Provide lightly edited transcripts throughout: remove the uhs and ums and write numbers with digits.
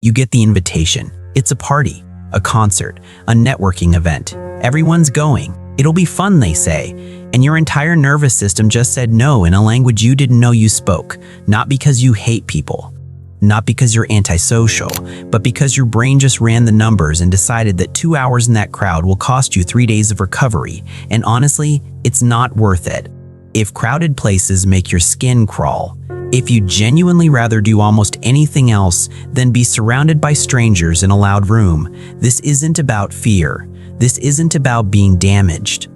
You get the invitation. It's a party, a concert, a networking event. Everyone's going. It'll be fun, they say. And your entire nervous system just said no in a language you didn't know you spoke. Not because you hate people, not because you're antisocial, but because your brain just ran the numbers and decided that 2 hours in that crowd will cost you 3 days of recovery. And honestly, it's not worth it. If crowded places make your skin crawl, if you genuinely rather do almost anything else than be surrounded by strangers in a loud room, this isn't about fear. This isn't about being damaged.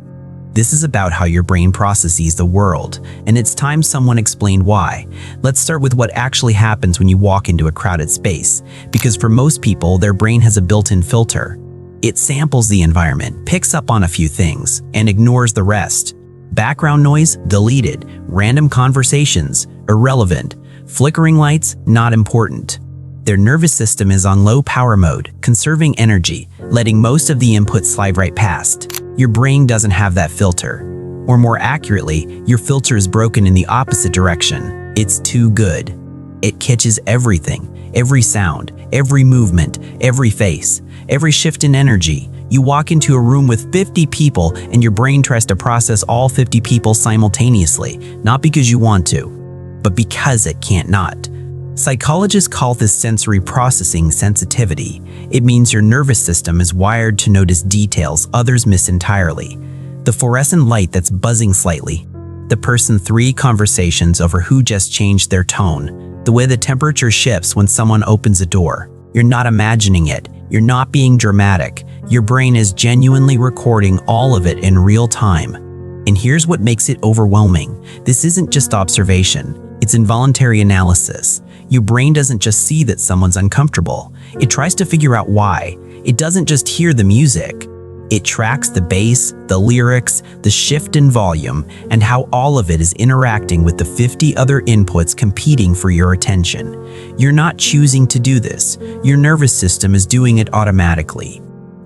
This is about how your brain processes the world, and it's time someone explained why. Let's start with what actually happens when you walk into a crowded space, because for most people, their brain has a built-in filter. It samples the environment, picks up on a few things, and ignores the rest. Background noise, deleted. Random conversations, irrelevant. Flickering lights, not important. Their nervous system is on low power mode, conserving energy, letting most of the input slide right past. Your brain doesn't have that filter. Or more accurately, your filter is broken in the opposite direction. It's too good. It catches everything, every sound, every movement, every face, every shift in energy. You walk into a room with 50 people and your brain tries to process all 50 people simultaneously, not because you want to, but because it can't not. Psychologists call this sensory processing sensitivity. It means your nervous system is wired to notice details others miss entirely. The fluorescent light that's buzzing slightly, the person 3 conversations over who just changed their tone, the way the temperature shifts when someone opens a door. You're not imagining it. You're not being dramatic. Your brain is genuinely recording all of it in real time. And here's what makes it overwhelming. This isn't just observation. It's involuntary analysis. Your brain doesn't just see that someone's uncomfortable. It tries to figure out why. It doesn't just hear the music. It tracks the bass, the lyrics, the shift in volume, and how all of it is interacting with the 50 other inputs competing for your attention. You're not choosing to do this. Your nervous system is doing it automatically.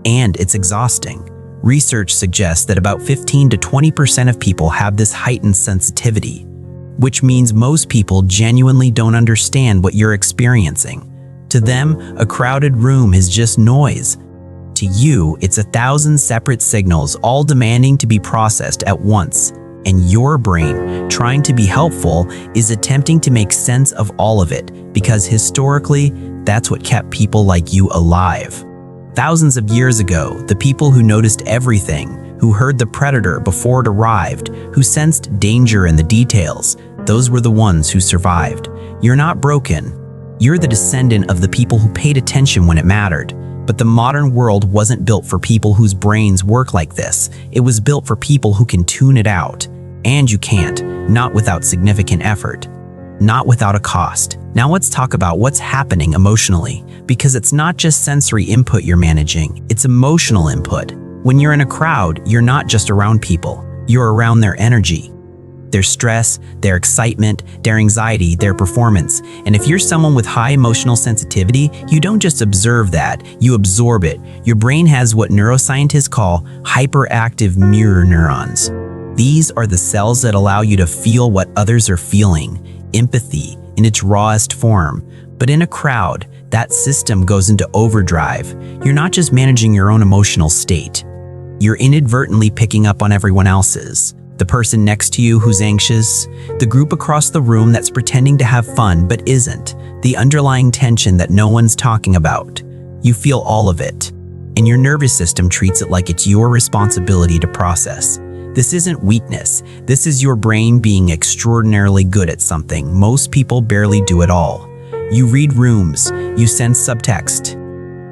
And it's exhausting. Research suggests that about 15 to 20% of people have this heightened sensitivity, which means most people genuinely don't understand what you're experiencing. To them, a crowded room is just noise. To you, it's 1,000 separate signals, all demanding to be processed at once. And your brain, trying to be helpful, is attempting to make sense of all of it, because historically, that's what kept people like you alive. Thousands of years ago, the people who noticed everything, who heard the predator before it arrived, who sensed danger in the details, those were the ones who survived. You're not broken. You're the descendant of the people who paid attention when it mattered. But the modern world wasn't built for people whose brains work like this. It was built for people who can tune it out. And you can't, not without significant effort, not without a cost. Now let's talk about what's happening emotionally, because it's not just sensory input you're managing, it's emotional input. When you're in a crowd, you're not just around people, you're around their energy, their stress, their excitement, their anxiety, their performance. And if you're someone with high emotional sensitivity, you don't just observe that, you absorb it. Your brain has what neuroscientists call hyperactive mirror neurons. These are the cells that allow you to feel what others are feeling, empathy in its rawest form. But in a crowd, that system goes into overdrive. You're not just managing your own emotional state. You're inadvertently picking up on everyone else's. The person next to you who's anxious, the group across the room that's pretending to have fun but isn't, the underlying tension that no one's talking about. You feel all of it, and your nervous system treats it like it's your responsibility to process. This isn't weakness. This is your brain being extraordinarily good at something most people barely do at all. You read rooms, you sense subtext.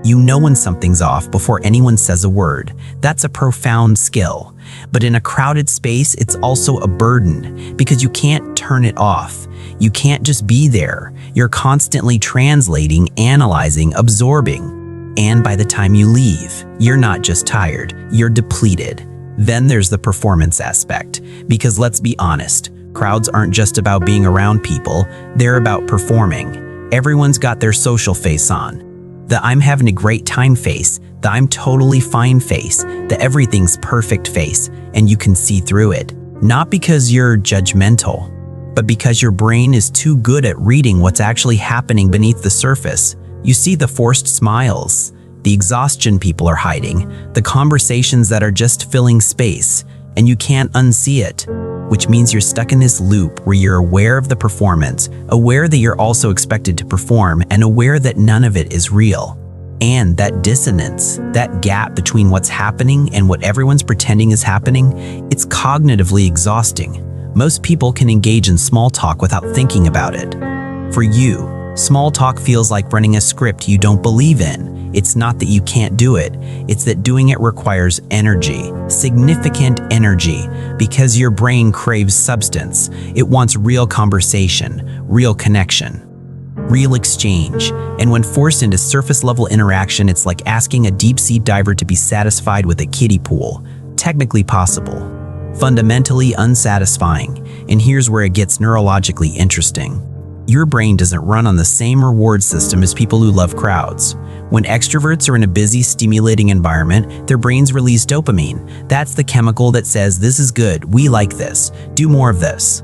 You know when something's off before anyone says a word. That's a profound skill. But in a crowded space, it's also a burden because you can't turn it off. You can't just be there. You're constantly translating, analyzing, absorbing. And by the time you leave, you're not just tired, you're depleted. Then there's the performance aspect, because let's be honest, crowds aren't just about being around people, they're about performing. Everyone's got their social face on. The I'm having a great time face, the I'm totally fine face, the everything's perfect face, and you can see through it. Not because you're judgmental, but because your brain is too good at reading what's actually happening beneath the surface. You see the forced smiles, the exhaustion people are hiding, the conversations that are just filling space, and you can't unsee it, which means you're stuck in this loop where you're aware of the performance, aware that you're also expected to perform, and aware that none of it is real. And that dissonance, that gap between what's happening and what everyone's pretending is happening, it's cognitively exhausting. Most people can engage in small talk without thinking about it. For you, small talk feels like running a script you don't believe in. It's not that you can't do it, it's that doing it requires energy, significant energy, because your brain craves substance. It wants real conversation, real connection, real exchange. And when forced into surface-level interaction, it's like asking a deep-sea diver to be satisfied with a kiddie pool. Technically possible, fundamentally unsatisfying. And here's where it gets neurologically interesting. Your brain doesn't run on the same reward system as people who love crowds. When extroverts are in a busy, stimulating environment, their brains release dopamine. That's the chemical that says, this is good, we like this, do more of this.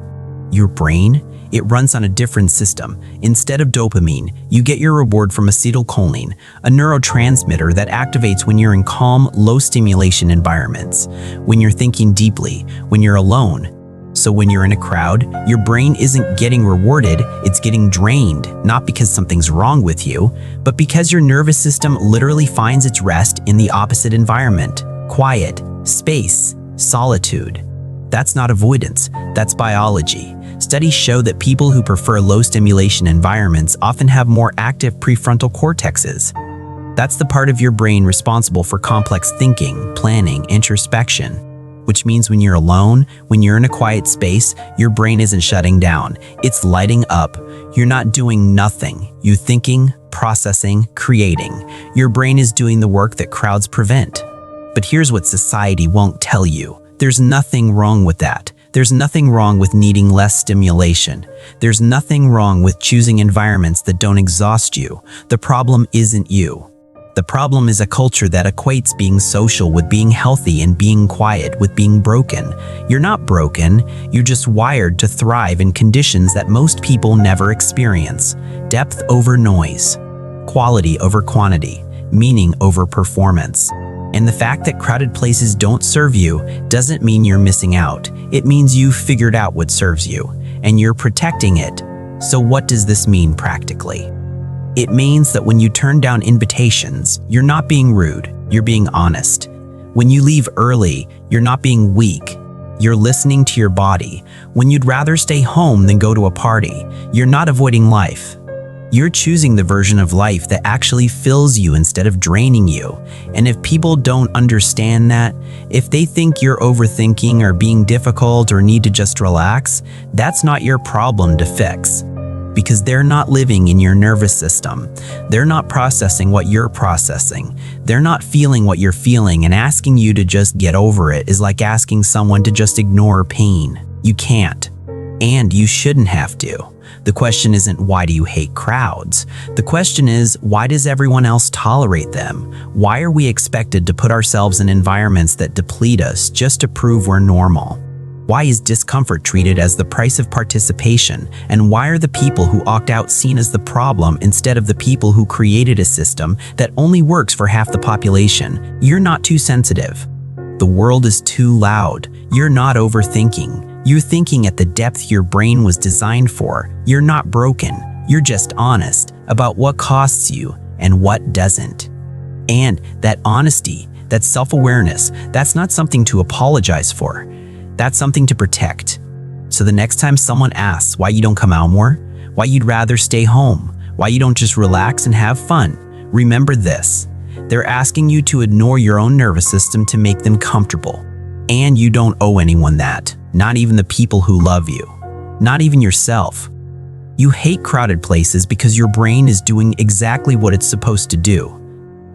Your brain? It runs on a different system. Instead of dopamine, you get your reward from acetylcholine, a neurotransmitter that activates when you're in calm, low-stimulation environments, when you're thinking deeply, when you're alone. So when you're in a crowd, your brain isn't getting rewarded, it's getting drained, not because something's wrong with you, but because your nervous system literally finds its rest in the opposite environment. Quiet, space, solitude. That's not avoidance, that's biology. Studies show that people who prefer low-stimulation environments often have more active prefrontal cortexes. That's the part of your brain responsible for complex thinking, planning, introspection. Which means when you're alone, when you're in a quiet space, your brain isn't shutting down. It's lighting up. You're not doing nothing. You're thinking, processing, creating. Your brain is doing the work that crowds prevent. But here's what society won't tell you. There's nothing wrong with that. There's nothing wrong with needing less stimulation. There's nothing wrong with choosing environments that don't exhaust you. The problem isn't you. The problem is a culture that equates being social with being healthy and being quiet with being broken. You're not broken, you're just wired to thrive in conditions that most people never experience. Depth over noise, quality over quantity, meaning over performance. And the fact that crowded places don't serve you doesn't mean you're missing out. It means you've figured out what serves you, and you're protecting it. So what does this mean practically? It means that when you turn down invitations, you're not being rude, you're being honest. When you leave early, you're not being weak, you're listening to your body. When you'd rather stay home than go to a party, you're not avoiding life. You're choosing the version of life that actually fills you instead of draining you. And if people don't understand that, if they think you're overthinking or being difficult or need to just relax, that's not your problem to fix. Because they're not living in your nervous system. They're not processing what you're processing. They're not feeling what you're feeling, and asking you to just get over it is like asking someone to just ignore pain. You can't. And you shouldn't have to. The question isn't why do you hate crowds? The question is, why does everyone else tolerate them? Why are we expected to put ourselves in environments that deplete us just to prove we're normal? Why is discomfort treated as the price of participation? And why are the people who opt out seen as the problem instead of the people who created a system that only works for half the population? You're not too sensitive. The world is too loud. You're not overthinking. You're thinking at the depth your brain was designed for. You're not broken. You're just honest about what costs you and what doesn't. And that honesty, that self-awareness, that's not something to apologize for. That's something to protect. So the next time someone asks why you don't come out more, why you'd rather stay home, why you don't just relax and have fun, remember this. They're asking you to ignore your own nervous system to make them comfortable. And you don't owe anyone that, not even the people who love you, not even yourself. You hate crowded places because your brain is doing exactly what it's supposed to do.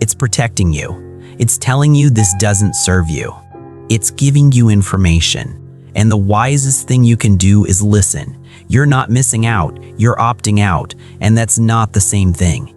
It's protecting you. It's telling you this doesn't serve you. It's giving you information. And the wisest thing you can do is listen. You're not missing out, you're opting out, and that's not the same thing.